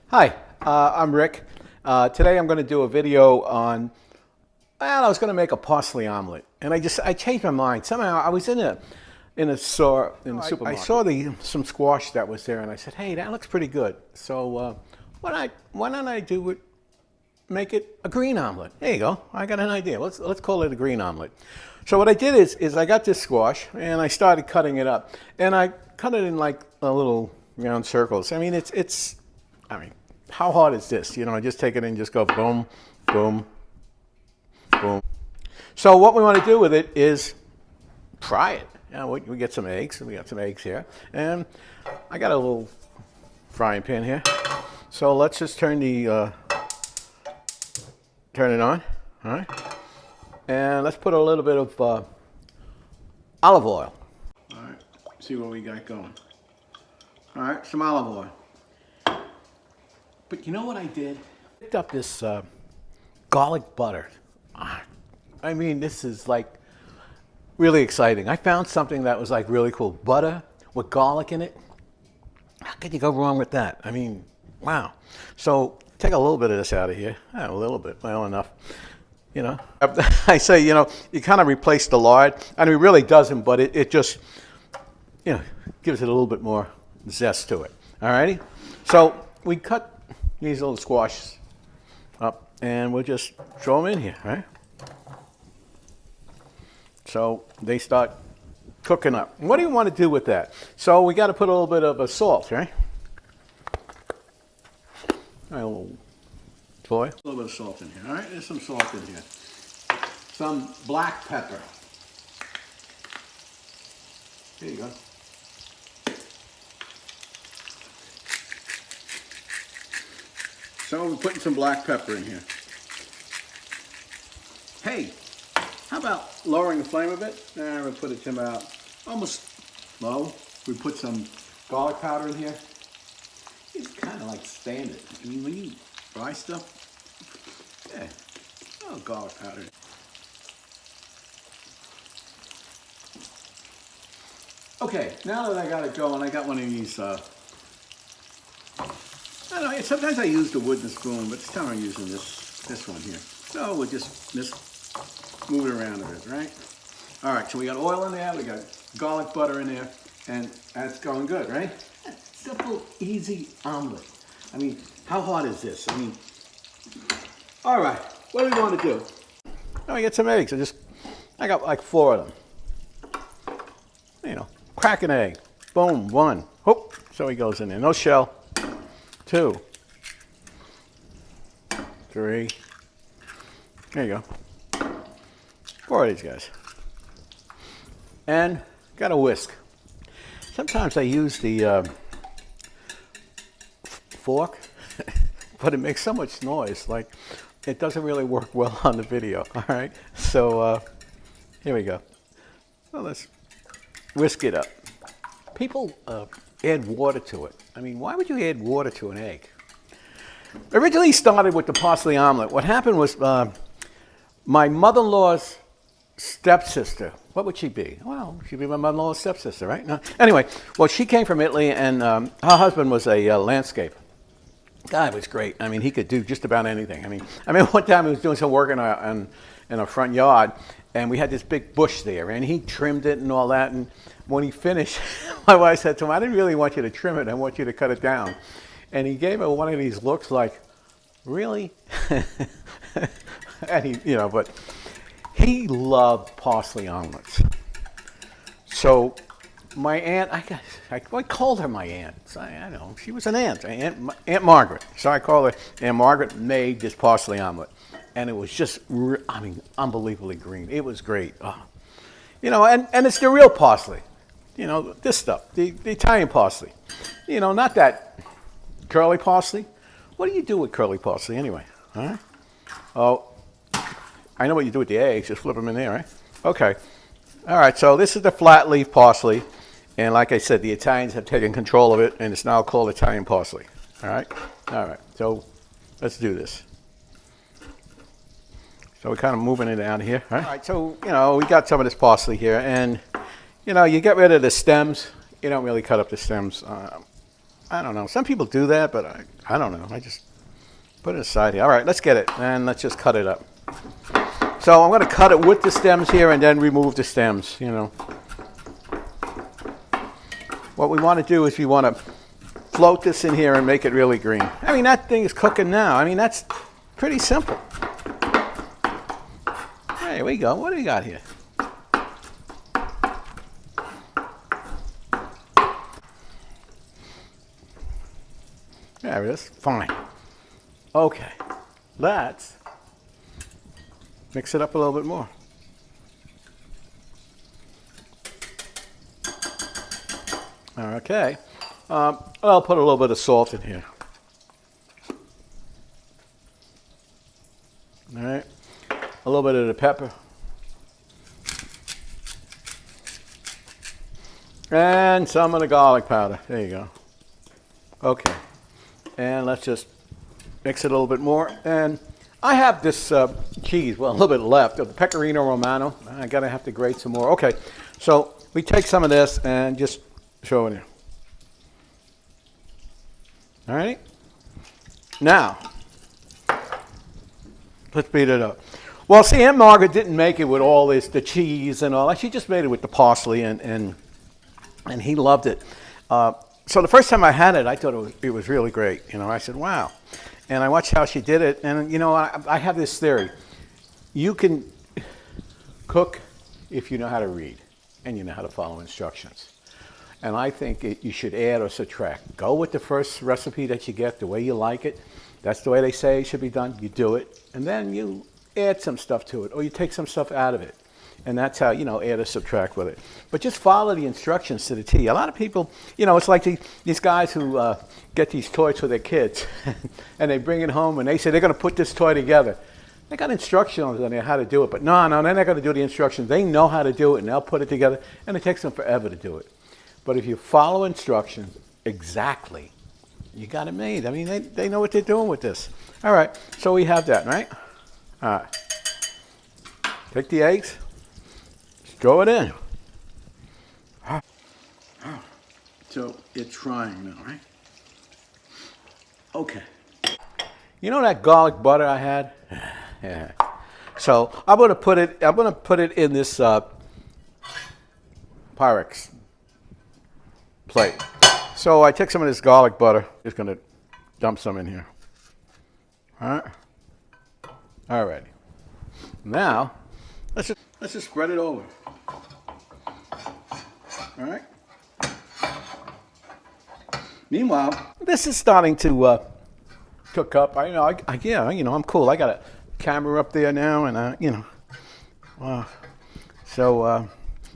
Hi, I'm Rick. Today I'm going to do a video on, well, I was going to make a parsley omelet, and I changed my mind. Somehow I was in the store in the supermarket. I saw some squash that was there, and I said, hey, that looks pretty good. So why don't I make it a green omelet? There you go. I got an idea. Let's call it a green omelet. So what I did is I got this squash and I started cutting it up, and I cut it in like a little round circles. I mean, I mean, how hard is this? You know, just take it and just go boom, boom, boom. So what we want to do with it is fry it. You know, we get some eggs. We got some eggs here, and I got a little frying pan here. So let's just turn it on. All right, and let's put a little bit of olive oil. All right, see what we got going. All right, some olive oil. But you know what I did? I picked up this garlic butter. I mean, this is like really exciting. I found something that was like really cool. Butter with garlic in it. How could you go wrong with that? I mean, wow. So take a little bit of this out of here. A little bit, well enough. You know, I say, you know, you kind of replace the lard. I mean, it really doesn't, but it just, you know, gives it a little bit more zest to it. All righty? So we cut these little squashes up, and we'll just throw them in here, right? So they start cooking up. What do you want to do with that? So we got to put a little bit of a salt, right? A little boy. A little bit of salt in here, all right? There's some salt in here. Some black pepper. There you go. So we're putting some black pepper in here. Hey, how about lowering the flame a bit? Now we'll put it to about almost low. We put some garlic powder in here. It's kind of like standard. I mean, when you fry stuff, yeah, oh, garlic powder. Okay, now that I got it going, I got one of these. I don't know, sometimes I use the wooden spoon, but this time I'm using this one here. So we'll just move it around a bit, right? All right, so we got oil in there, we got garlic butter in there, and that's going good, right? Simple, easy omelet. I mean, how hard is this? I mean, all right, what do we want to do? Oh, I get some eggs. I got like 4 of them. You know, crack an egg. Boom, 1. Whoop, so he goes in there. No shell. 2, 3, there you go, 4 of these guys. And got a whisk. Sometimes I use the fork, but it makes so much noise, like it doesn't really work well on the video, all right? So here we go. So let's whisk it up. People add water to it. I mean, why would you add water to an egg? Originally started with the parsley omelet. What happened was my mother-in-law's stepsister. What would she be? Well, she'd be my mother-in-law's stepsister, right? No. Anyway, well, she came from Italy, and her husband was a landscaper. Guy was great. I mean, he could do just about anything. I mean, one time he was doing some work in our front yard, and we had this big bush there, and he trimmed it and all that. And when he finished, my wife said to him, I didn't really want you to trim it, I want you to cut it down. And he gave her one of these looks like, really? And he, you know, but he loved parsley omelets. So my aunt, I called her my aunt. So I know, she was an aunt, Aunt Margaret. So I called her, Aunt Margaret made this parsley omelet. And it was just, I mean, unbelievably green. It was great. Oh. You know, and it's the real parsley. You know, this stuff, the Italian parsley. You know, not that curly parsley. What do you do with curly parsley anyway? Huh? Oh, I know what you do with the eggs. Just flip them in there, right? Okay. All right, so this is the flat leaf parsley. And like I said, the Italians have taken control of it, and it's now called Italian parsley. All right? All right, so let's do this. So we're kind of moving it down here. Right? All right, so, you know, we got some of this parsley here, and, you know, you get rid of the stems. You don't really cut up the stems. I don't know. Some people do that, but I don't know. I just put it aside here. All right, let's get it, and let's just cut it up. So I'm going to cut it with the stems here and then remove the stems, you know. What we want to do is we want to float this in here and make it really green. I mean, that thing is cooking now. I mean, that's pretty simple. There we go. What do we got here? There it is. Fine. Okay. Let's mix it up a little bit more. Okay. I'll put a little bit of salt in here. All right. A little bit of the pepper. And some of the garlic powder. There you go. Okay. And let's just mix it a little bit more. And I have this cheese, well, a little bit left of the Pecorino Romano. I gotta have to grate some more. Okay. So we take some of this and just show it here. All right. Now, let's beat it up. Well, see, Aunt Margaret didn't make it with all this, the cheese and all that. She just made it with the parsley, and he loved it. So the first time I had it, I thought it was really great. You know, I said, wow. And I watched how she did it, and you know, I have this theory. You can cook if you know how to read and you know how to follow instructions. And I think you should add or subtract. Go with the first recipe that you get, the way you like it. That's the way they say it should be done. You do it, and then you add some stuff to it, or you take some stuff out of it. And that's how, you know, add or subtract with it. But just follow the instructions to the T. A lot of people, you know, it's like these guys who get these toys for their kids, and they bring it home, and they say they're going to put this toy together. They got instructions on there how to do it, but no, they're not going to do the instructions. They know how to do it, and they'll put it together, and it takes them forever to do it. But if you follow instructions exactly, you got it made. I mean, they know what they're doing with this. All right, so we have that, right? All right. Take the eggs, throw it in. So it's frying now, right? Okay. You know that garlic butter I had? Yeah. So I'm gonna put it in this Pyrex plate. So I take some of this garlic butter, just gonna dump some in here. All right. All right. Now, let's just spread it over. All right. Meanwhile, this is starting to cook up. I'm cool. I got a camera up there now, and so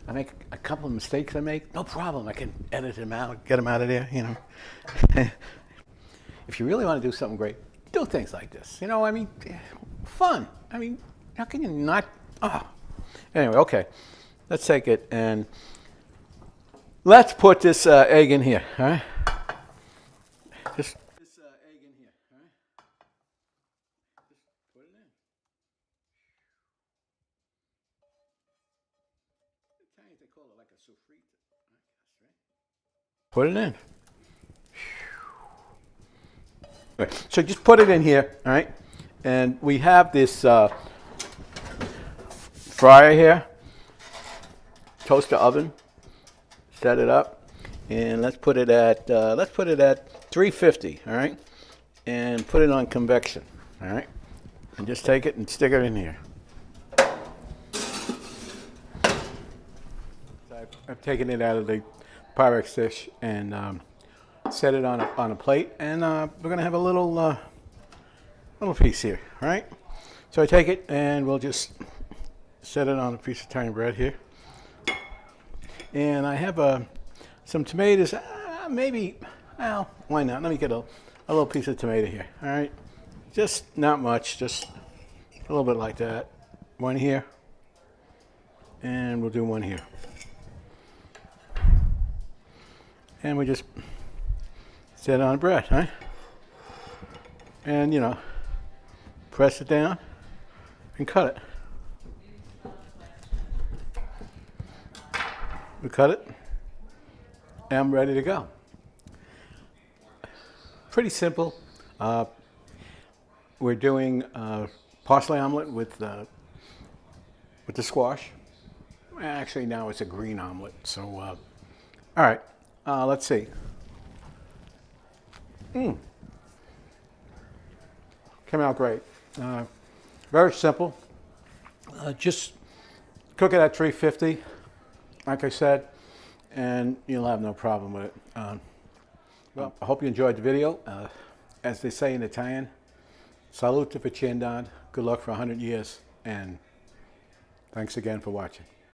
I make a couple of mistakes. No problem. I can edit them out, get them out of there. You know, if you really want to do something great, do things like this. You know, I mean, fun. I mean, how can you not? Oh. Anyway, okay. Let's take it and let's put this egg in here. All right. Just this egg in here. All right. Just put it in. Italians, they call it like a sofrito, I guess, right? Put it in. Okay. So just put it in here, all right? And we have this fryer here, toaster oven. Set it up, and let's put it at 350, all right? And put it on convection, all right? And just take it and stick it in here. I've taken it out of the Pyrex dish and set it on a plate, and we're gonna have a little piece here, all right? So I take it and we'll just set it on a piece of Italian bread here. And I have some tomatoes, maybe, well, why not? Let me get a little piece of tomato here, all right? Just not much, just a little bit like that. One here, and we'll do one here. And we just set it on bread, right? And, you know, press it down and cut it. We cut it, and I'm ready to go. pretty simple. We're doing parsley omelet with the squash. Actually, now it's a green omelet. So, all right, let's see. Came out great. Very simple. Just cook it at 350, like I said, and you'll have no problem with it. Well, I hope you enjoyed the video. As they say in Italian, salute for Chandon. Good luck for 100 years, and thanks again for watching.